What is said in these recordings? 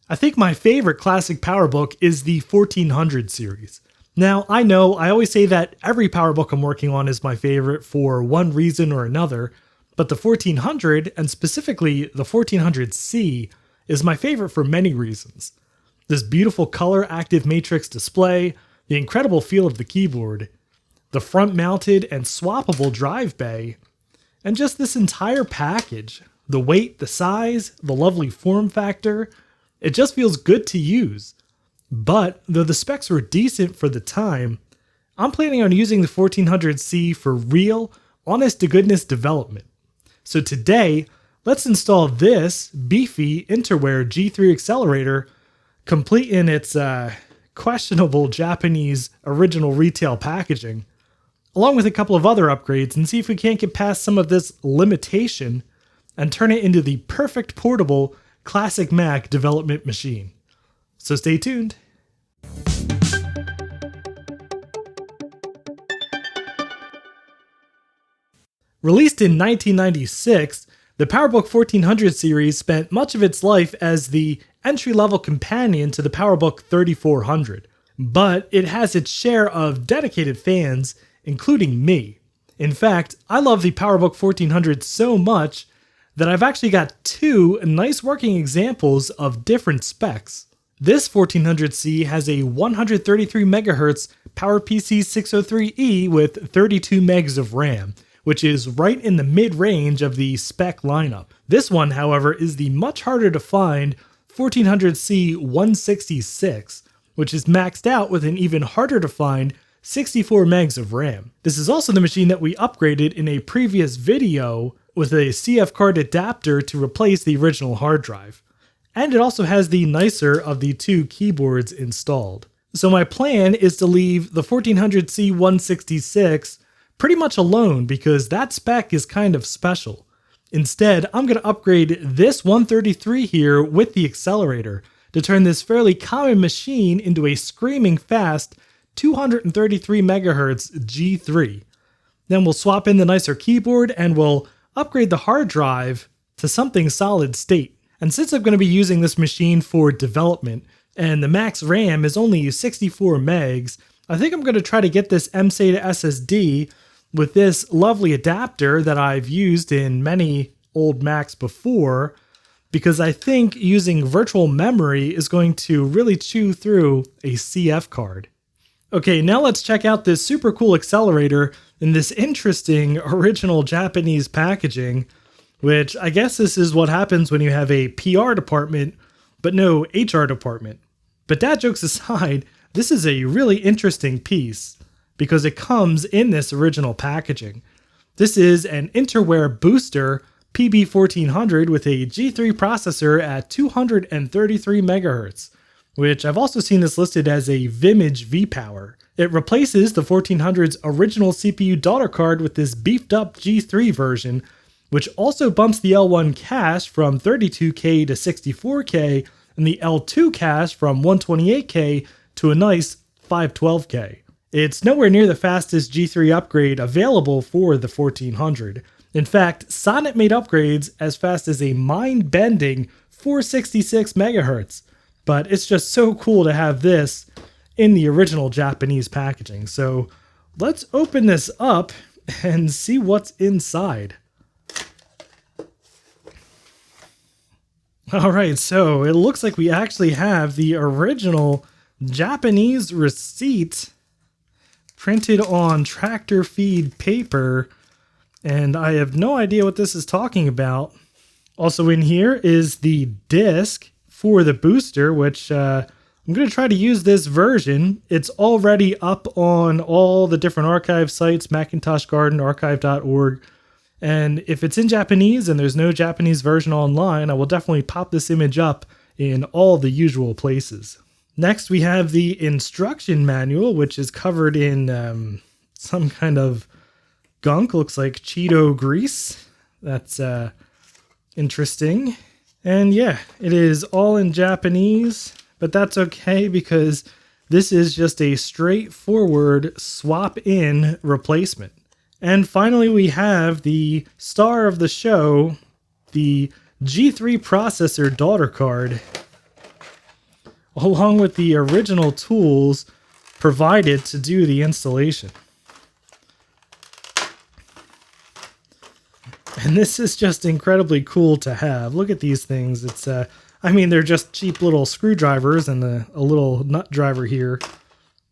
I think my favorite classic PowerBook is the 1400 series. Now, I know I always say that every PowerBook I'm working on is my favorite for one reason or another, but the 1400, and specifically the 1400C, is my favorite for many reasons. This beautiful color active matrix display, the incredible feel of the keyboard, the front-mounted and swappable drive bay, and just this entire package. The weight, the size, the lovely form factor, it just feels good to use. But though the specs were decent for the time, I'm planning on using the 1400C for real, honest-to-goodness development. So today, let's install this beefy InterWare G3 Accelerator, complete in its questionable Japanese original retail packaging, along with a couple of other upgrades, and see if we can't get past some of this limitation and turn it into the perfect portable classic Mac development machine. So stay tuned. Released in 1996, the PowerBook 1400 series spent much of its life as the entry-level companion to the PowerBook 3400, but it has its share of dedicated fans, including me. In fact, I love the PowerBook 1400 so much that I've actually got two nice working examples of different specs. This 1400C has a 133 MHz PowerPC 603E with 32 megs of RAM, which is right in the mid-range of the spec lineup. This one, however, is the much harder to find 1400C 166, which is maxed out with an even harder to find 64 megs of RAM. This is also the machine that we upgraded in a previous video with a CF card adapter to replace the original hard drive. And it also has the nicer of the two keyboards installed. So my plan is to leave the 1400C 166 pretty much alone because that spec is kind of special. Instead, I'm going to upgrade this 133 here with the accelerator to turn this fairly common machine into a screaming fast 233 MHz G3. Then we'll swap in the nicer keyboard and we'll upgrade the hard drive to something solid state. And since I'm going to be using this machine for development and the max RAM is only 64 megs, I think I'm going to try to get this mSATA SSD with this lovely adapter that I've used in many old Macs before, because I think using virtual memory is going to really chew through a CF card. Okay, now let's check out this super cool accelerator in this interesting original Japanese packaging, which I guess this is what happens when you have a PR department, but no HR department. But dad jokes aside, this is a really interesting piece because it comes in this original packaging. This is an InterWare booster PB1400 with a G3 processor at 233 MHz, which I've also seen this listed as a Vimage V-Power. It replaces the 1400's original CPU daughter card with this beefed up G3 version, which also bumps the L1 cache from 32K to 64K and the L2 cache from 128K to a nice 512K. It's nowhere near the fastest G3 upgrade available for the 1400. In fact, Sonnet made upgrades as fast as a mind-bending 466 MHz, but it's just so cool to have this in the original Japanese packaging. So let's open this up and see what's inside. All right, so it looks like we actually have the original Japanese receipt printed on tractor feed paper, and I have no idea what this is talking about. Also in here is the disc for the booster, which I'm going to try to use this version. It's already up on all the different archive sites, Macintosh Garden, archive.org. And if it's in Japanese and there's no Japanese version online, I will definitely pop this image up in all the usual places. Next, we have the instruction manual, which is covered in some kind of gunk. Looks like Cheeto grease. That's interesting. And yeah, it is all in Japanese, but that's okay because this is just a straightforward swap-in replacement. And finally, we have the star of the show, the G3 processor daughter card. along with the original tools provided to do the installation. And this is just incredibly cool to have. Look at these things. It's I mean, they're just cheap little screwdrivers and a little nut driver here.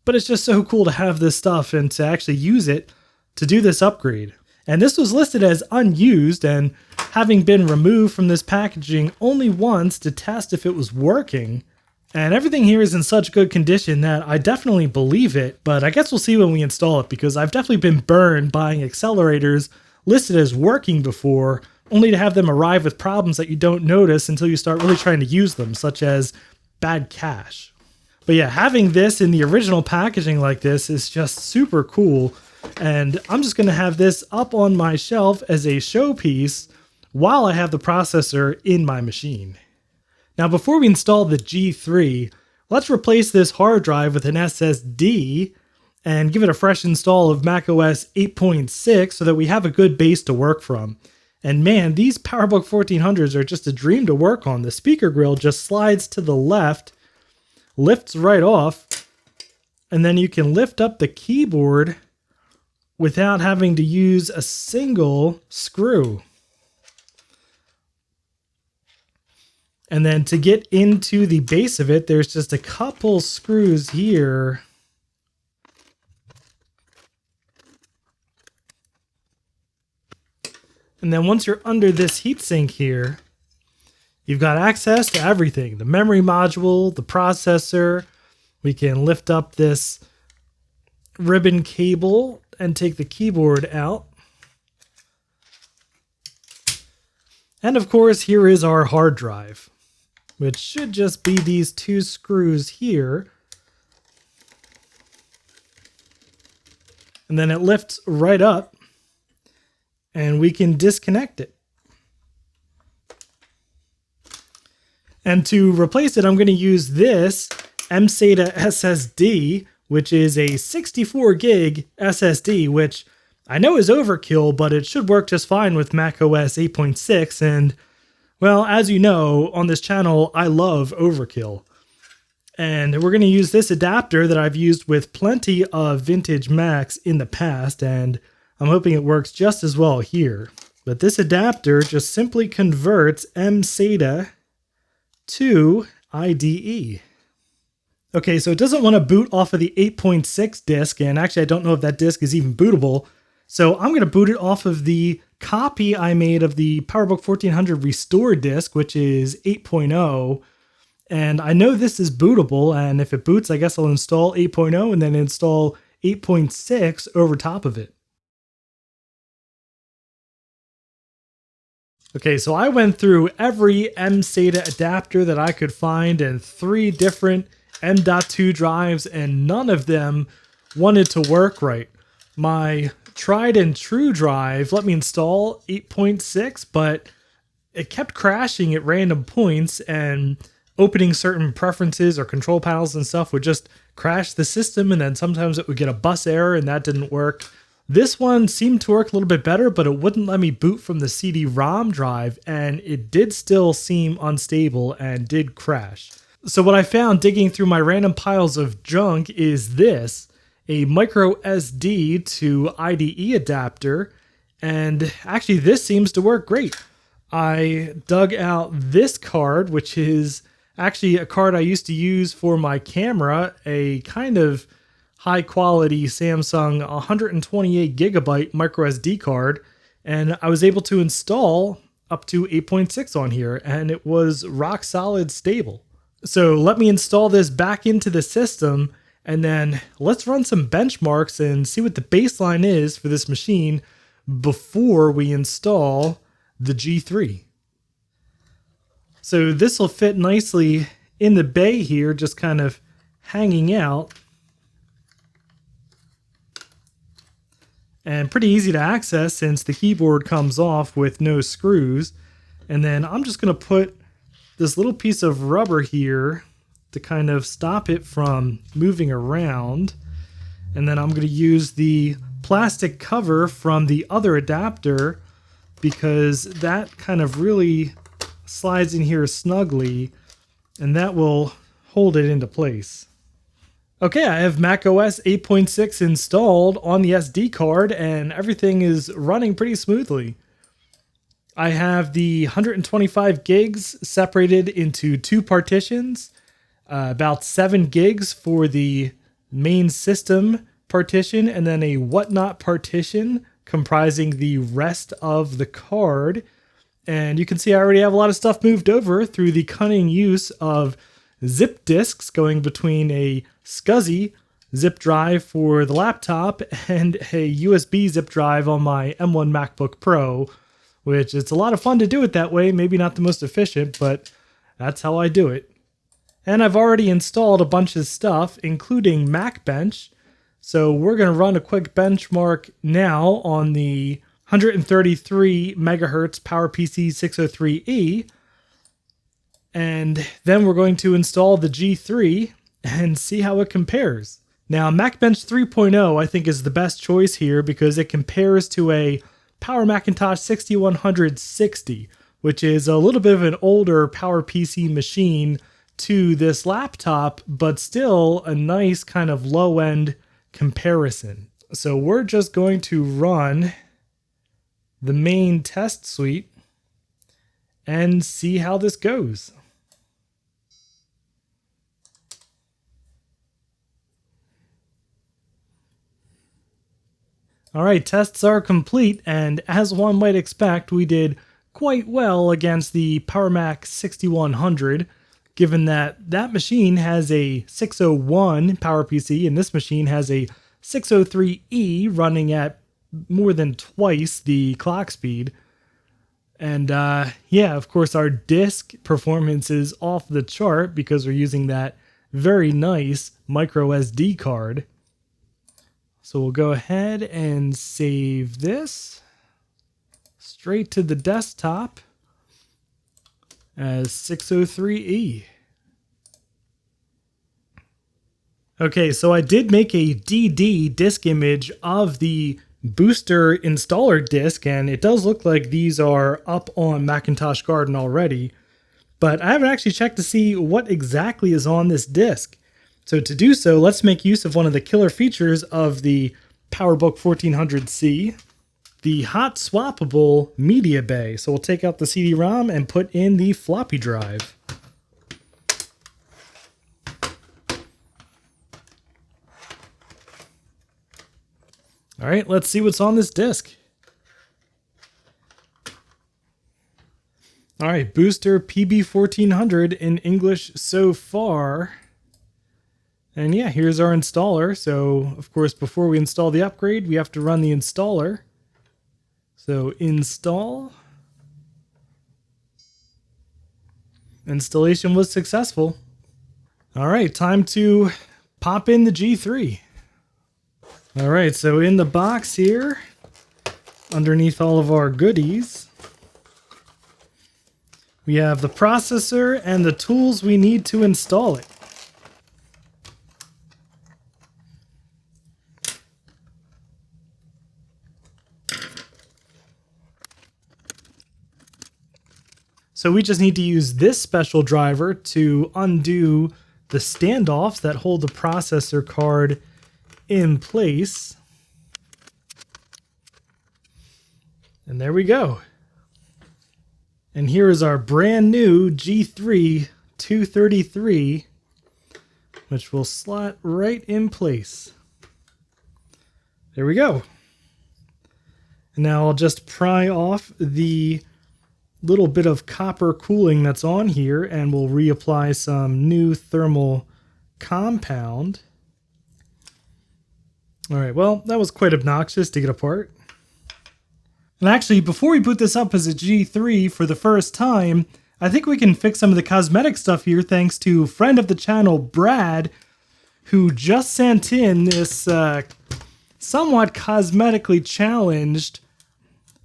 But it's just so cool to have this stuff and to actually use it to do this upgrade. And this was listed as unused, and having been removed from this packaging only once to test if it was working. And everything here is in such good condition that I definitely believe it, but I guess we'll see when we install it, because I've definitely been burned buying accelerators listed as working before, only to have them arrive with problems that you don't notice until you start really trying to use them, such as bad cache. But yeah, having this in the original packaging like this is just super cool, and I'm just going to have this up on my shelf as a showpiece while I have the processor in my machine. Now before we install the G3, let's replace this hard drive with an SSD and give it a fresh install of macOS 8.6 so that we have a good base to work from. And man, these PowerBook 1400s are just a dream to work on. The speaker grill just slides to the left, lifts right off, and then you can lift up the keyboard without having to use a single screw. And then to get into the base of it, there's just a couple screws here. And then once you're under this heatsink here, you've got access to everything. The memory module, the processor. We can lift up this ribbon cable and take the keyboard out. And of course, here is our hard drive, which should just be these two screws here. And then it lifts right up and we can disconnect it. And to replace it, I'm going to use this mSATA SSD, which is a 64 gig SSD, which I know is overkill, but it should work just fine with macOS 8.6. And well, as you know, on this channel, I love overkill. And we're going to use this adapter that I've used with plenty of vintage Macs in the past, and I'm hoping it works just as well here. But this adapter just simply converts mSATA to IDE. Okay, so it doesn't want to boot off of the 8.6 disk, and actually I don't know if that disk is even bootable. So I'm going to boot it off of the copy I made of the PowerBook 1400 Restore disk, which is 8.0. And I know this is bootable, and if it boots, I guess I'll install 8.0 and then install 8.6 over top of it. Okay, so I went through every mSATA adapter that I could find and 3 different M.2 drives, and none of them wanted to work right. My tried and true drive let me install 8.6, but it kept crashing at random points, and opening certain preferences or control panels and stuff would just crash the system, and then sometimes it would get a bus error and that didn't work. This one seemed to work a little bit better, but it wouldn't let me boot from the CD-ROM drive, and it did still seem unstable and did crash. So what I found digging through my random piles of junk is this, a micro SD to IDE adapter, and actually this seems to work great. I dug out this card, which is actually a card I used to use for my camera, a kind of high quality Samsung 128 gigabyte micro SD card, and I was able to install up to 8.6 on here, and it was rock solid stable. So let me install this back into the system, and then let's run some benchmarks and see what the baseline is for this machine before we install the G3. So this will fit nicely in the bay here, just kind of hanging out. And pretty easy to access since the keyboard comes off with no screws. And then I'm just going to put this little piece of rubber here to kind of stop it from moving around. And then I'm going to use the plastic cover from the other adapter because that kind of really slides in here snugly, and that will hold it into place. Okay, I have macOS 8.6 installed on the SD card and everything is running pretty smoothly. I have the 125 gigs separated into two partitions, about 7 gigs for the main system partition, and then a whatnot partition comprising the rest of the card. And you can see I already have a lot of stuff moved over through the cunning use of zip disks going between a SCSI zip drive for the laptop and a USB zip drive on my M1 MacBook Pro, which it's a lot of fun to do it that way. Maybe not the most efficient, but that's how I do it. And I've already installed a bunch of stuff, including MacBench. So we're going to run a quick benchmark now on the 133 megahertz PowerPC 603E. And then we're going to install the G3 and see how it compares. Now, MacBench 3.0 I think is the best choice here because it compares to a Power Macintosh 6160, which is a little bit of an older PowerPC machine to this laptop, but still a nice kind of low-end comparison. So we're just going to run the main test suite and see how this goes. All right, tests are complete, and as one might expect, we did quite well against the PowerMac 6100, given that that machine has a 601 PowerPC, and this machine has a 603E running at more than twice the clock speed. And yeah, of course, our disk performance is off the chart because we're using that very nice micro SD card. So we'll go ahead and save this straight to the desktop as 603E. Okay, so I did make a DD disk image of the booster installer disk, and it does look like these are up on Macintosh Garden already, but I haven't actually checked to see what exactly is on this disk. So to do so, let's make use of one of the killer features of the PowerBook 1400C, the hot swappable media bay. So we'll take out the CD-ROM and put in the floppy drive. All right, let's see what's on this disk. All right, Booster PB1400 in English so far. And yeah, here's our installer. So, of course, before we install the upgrade, we have to run the installer. So, install. Installation was successful. All right, time to pop in the G3. All right, so in the box here, underneath all of our goodies, we have the processor and the tools we need to install it. So we just need to use this special driver to undo the standoffs that hold the processor card in place. And there we go. And here is our brand new G3 233, which will slot right in place. There we go. And now I'll just pry off the little bit of copper cooling that's on here, and we'll reapply some new thermal compound. All right, well, that was quite obnoxious to get apart. And actually, before we put this up as a G3 for the first time, I think we can fix some of the cosmetic stuff here thanks to friend of the channel, Brad, who just sent in this somewhat cosmetically challenged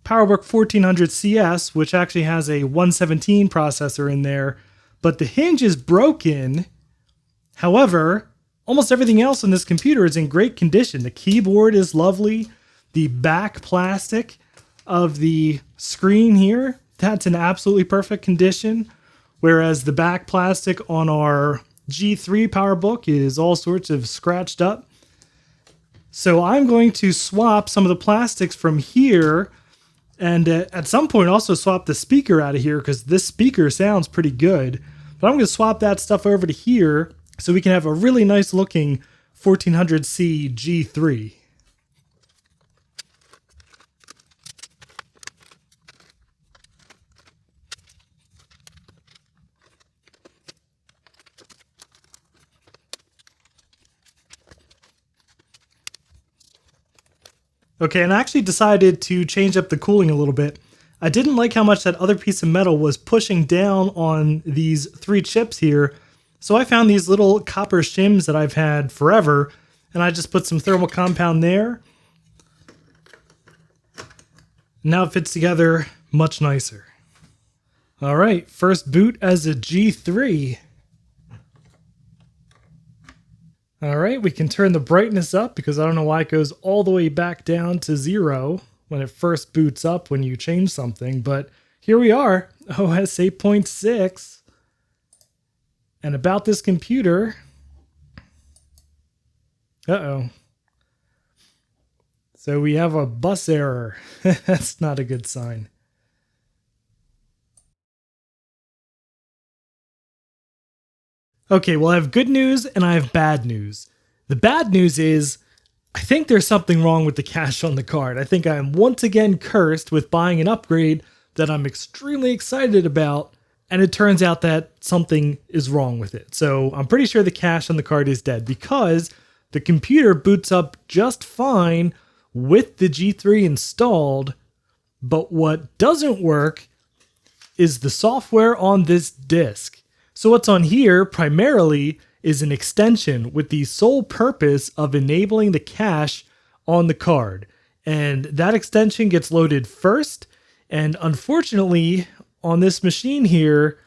PowerBook 1400 CS, which actually has a 117 processor in there, but the hinge is broken. However, almost everything else on this computer is in great condition. The keyboard is lovely. The back plastic of the screen here, that's in absolutely perfect condition, whereas the back plastic on our G3 PowerBook is all sorts of scratched up. So I'm going to swap some of the plastics from here, and at some point also swap the speaker out of here, because this speaker sounds pretty good. But I'm going to swap that stuff over to here so we can have a really nice looking 1400C G3. Okay, and I actually decided to change up the cooling a little bit. I didn't like how much that other piece of metal was pushing down on these 3 chips here, so I found these little copper shims that I've had forever, and I just put some thermal compound there. Now it fits together much nicer. All right, first boot as a G3. All right, we can turn the brightness up because I don't know why it goes all the way back down to 0 when it first boots up when you change something, but here we are, OS 8.6. And about this computer, so we have a bus error. That's not a good sign. Okay, well, I have good news and I have bad news. The bad news is I think there's something wrong with the cache on the card. I think I am once again cursed with buying an upgrade that I'm extremely excited about, and it turns out that something is wrong with it. So I'm pretty sure the cache on the card is dead because the computer boots up just fine with the G3 installed, but what doesn't work is the software on this disk. So what's on here primarily is an extension with the sole purpose of enabling the cache on the card. And that extension gets loaded first. And unfortunately, on this machine here,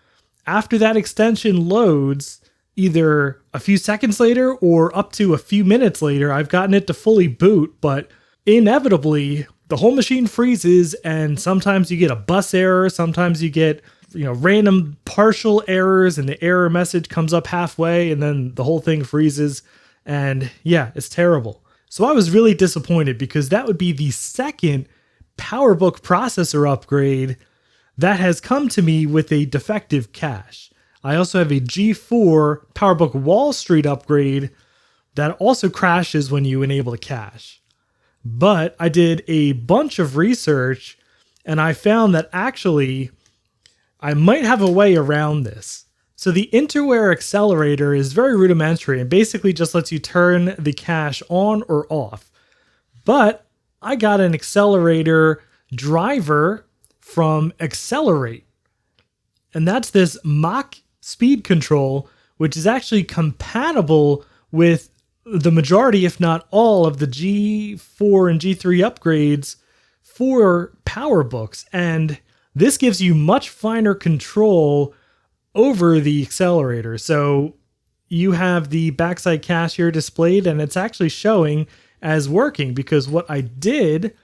after that extension loads, either a few seconds later or up to a few minutes later, I've gotten it to fully boot, but inevitably, the whole machine freezes, and sometimes you get a bus error, sometimes you get random partial errors, and the error message comes up halfway and then the whole thing freezes, and yeah, it's terrible. So I was really disappointed because that would be the second PowerBook processor upgrade that has come to me with a defective cache. I also have a G4 PowerBook Wall Street upgrade that also crashes when you enable the cache. But I did a bunch of research and I found that actually I might have a way around this. So the InterWare Accelerator is very rudimentary and basically just lets you turn the cache on or off. But I got an accelerator driver from Accelerate. And that's this Mach speed control, which is actually compatible with the majority, if not all, of the G4 and G3 upgrades for PowerBooks. And this gives you much finer control over the accelerator. So you have the backside cache here displayed, and it's actually showing as working because what I did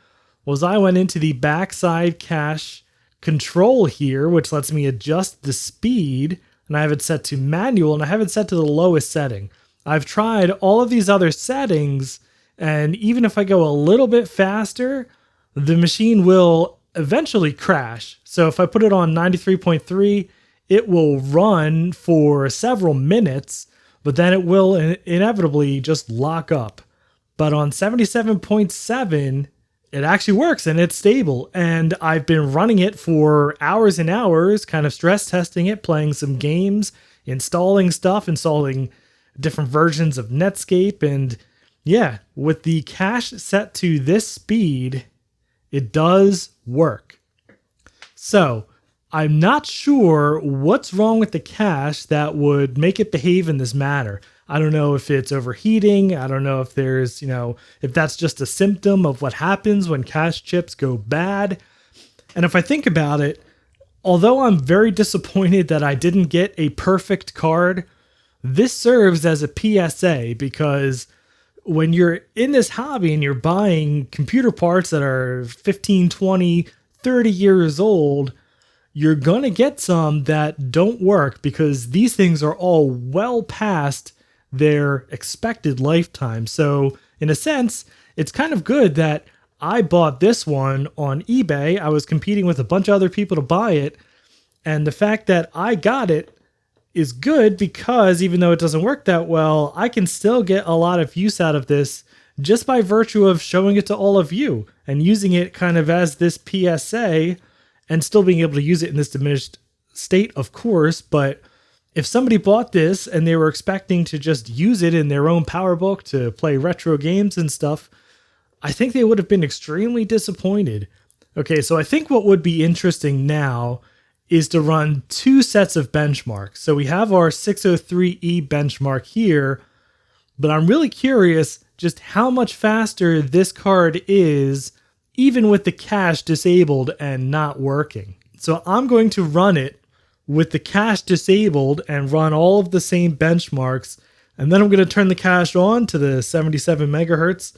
was I went into the backside cache control here, which lets me adjust the speed, and I have it set to manual, and I have it set to the lowest setting. I've tried all of these other settings, and even if I go a little bit faster, the machine will eventually crash. So if I put it on 93.3, it will run for several minutes, but then it will inevitably just lock up. But on 77.7, it actually works and it's stable. And I've been running it for hours and hours, kind of stress testing it, playing some games, installing stuff, installing different versions of Netscape. And yeah, with the cache set to this speed, it does work. So I'm not sure what's wrong with the cache that would make it behave in this manner. I don't know if it's overheating. I don't know if there's, if that's just a symptom of what happens when cache chips go bad. And if I think about it, although I'm very disappointed that I didn't get a perfect card, this serves as a PSA because when you're in this hobby and you're buying computer parts that are 15, 20, 30 years old, you're going to get some that don't work because these things are all well past their expected lifetime. So in a sense, it's kind of good that I bought this one on eBay. I was competing with a bunch of other people to buy it. And the fact that I got it is good because even though it doesn't work that well, I can still get a lot of use out of this just by virtue of showing it to all of you and using it kind of as this PSA and still being able to use it in this diminished state, of course. But if somebody bought this and they were expecting to just use it in their own PowerBook to play retro games and stuff, I think they would have been extremely disappointed. Okay, so I think what would be interesting now is to run two sets of benchmarks. So we have our 603E benchmark here, but I'm really curious just how much faster this card is, even with the cache disabled and not working. So I'm going to run it with the cache disabled and run all of the same benchmarks. And then I'm going to turn the cache on to the 77 megahertz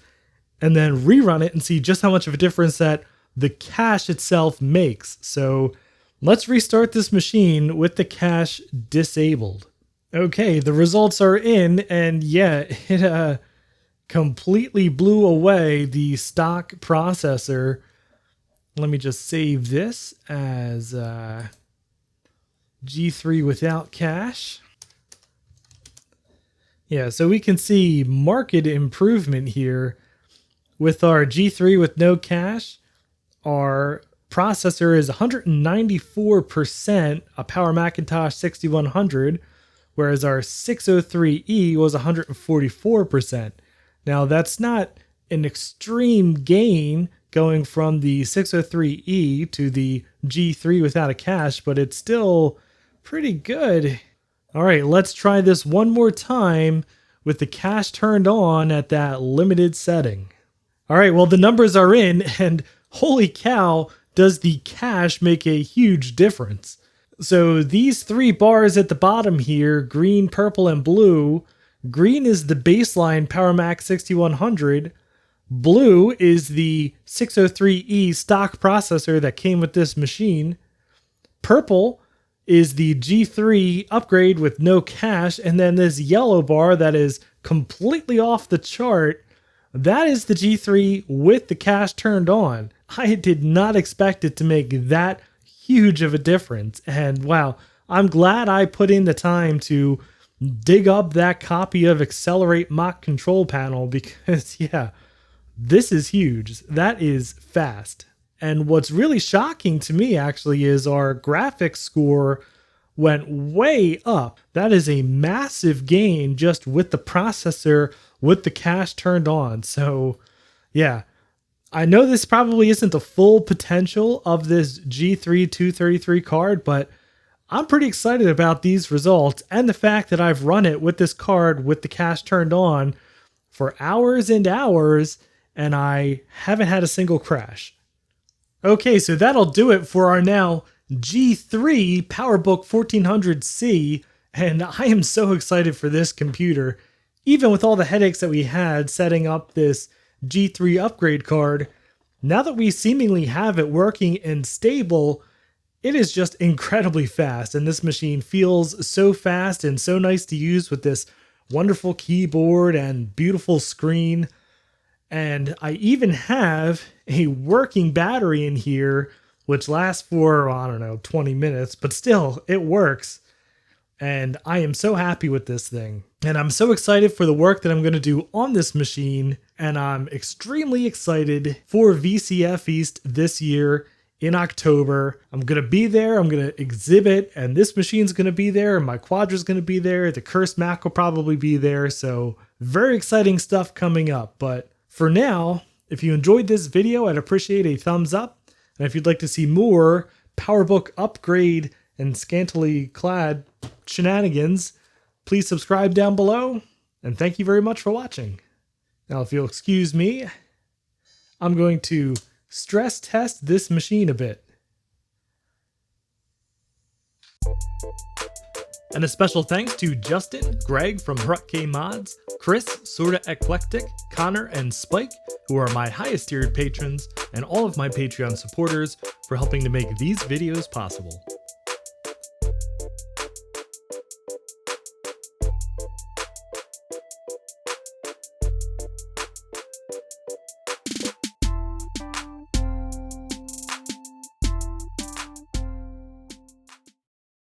and then rerun it and see just how much of a difference that the cache itself makes. So let's restart this machine with the cache disabled. Okay, the results are in, and yeah, it completely blew away the stock processor. Let me just save this as G3 without cache. Yeah, so we can see marked improvement here with our G3 with no cache. Our processor is 194% a Power Macintosh 6100, whereas our 603E was 144%. Now that's not an extreme gain going from the 603E to the G3 without a cache, but it's still pretty good. All right, let's try this one more time with the cache turned on at that limited setting. All right, well, the numbers are in, and holy cow, does the cache make a huge difference. So these three bars at the bottom here, green, purple, and blue, green is the baseline PowerMac 6100, blue is the 603E stock processor that came with this machine, purple is the G3 upgrade with no cache, and then this yellow bar that is completely off the chart, that is the G3 with the cache turned on. I did not expect it to make that huge of a difference. And wow, I'm glad I put in the time to dig up that copy of Accelerate mock control panel because yeah, this is huge. That is fast. And what's really shocking to me actually is our graphics score went way up. That is a massive gain just with the processor with the cache turned on. So yeah, I know this probably isn't the full potential of this G3 233 card, but I'm pretty excited about these results and the fact that I've run it with this card with the cache turned on for hours and hours, and I haven't had a single crash. Okay, so that'll do it for our now G3 PowerBook 1400C, and I am so excited for this computer. Even with all the headaches that we had setting up this G3 upgrade card, now that we seemingly have it working and stable, it is just incredibly fast, and this machine feels so fast and so nice to use with this wonderful keyboard and beautiful screen. And I even have a working battery in here, which lasts for, I don't know, 20 minutes, but still, it works. And I am so happy with this thing. And I'm so excited for the work that I'm going to do on this machine. And I'm extremely excited for VCF East this year in October. I'm going to be there. I'm going to exhibit. And this machine's going to be there. And my Quadra's going to be there. The Cursed Mac will probably be there. So very exciting stuff coming up. But for now, if you enjoyed this video, I'd appreciate a thumbs up. And if you'd like to see more PowerBook upgrade and scantily clad shenanigans, please subscribe down below, and thank you very much for watching. Now, if you'll excuse me, I'm going to stress test this machine a bit. And a special thanks to Justin, Greg from Hrutk Mods, Chris, Sorta Eclectic, Connor, and Spike, who are my highest tiered patrons, and all of my Patreon supporters for helping to make these videos possible.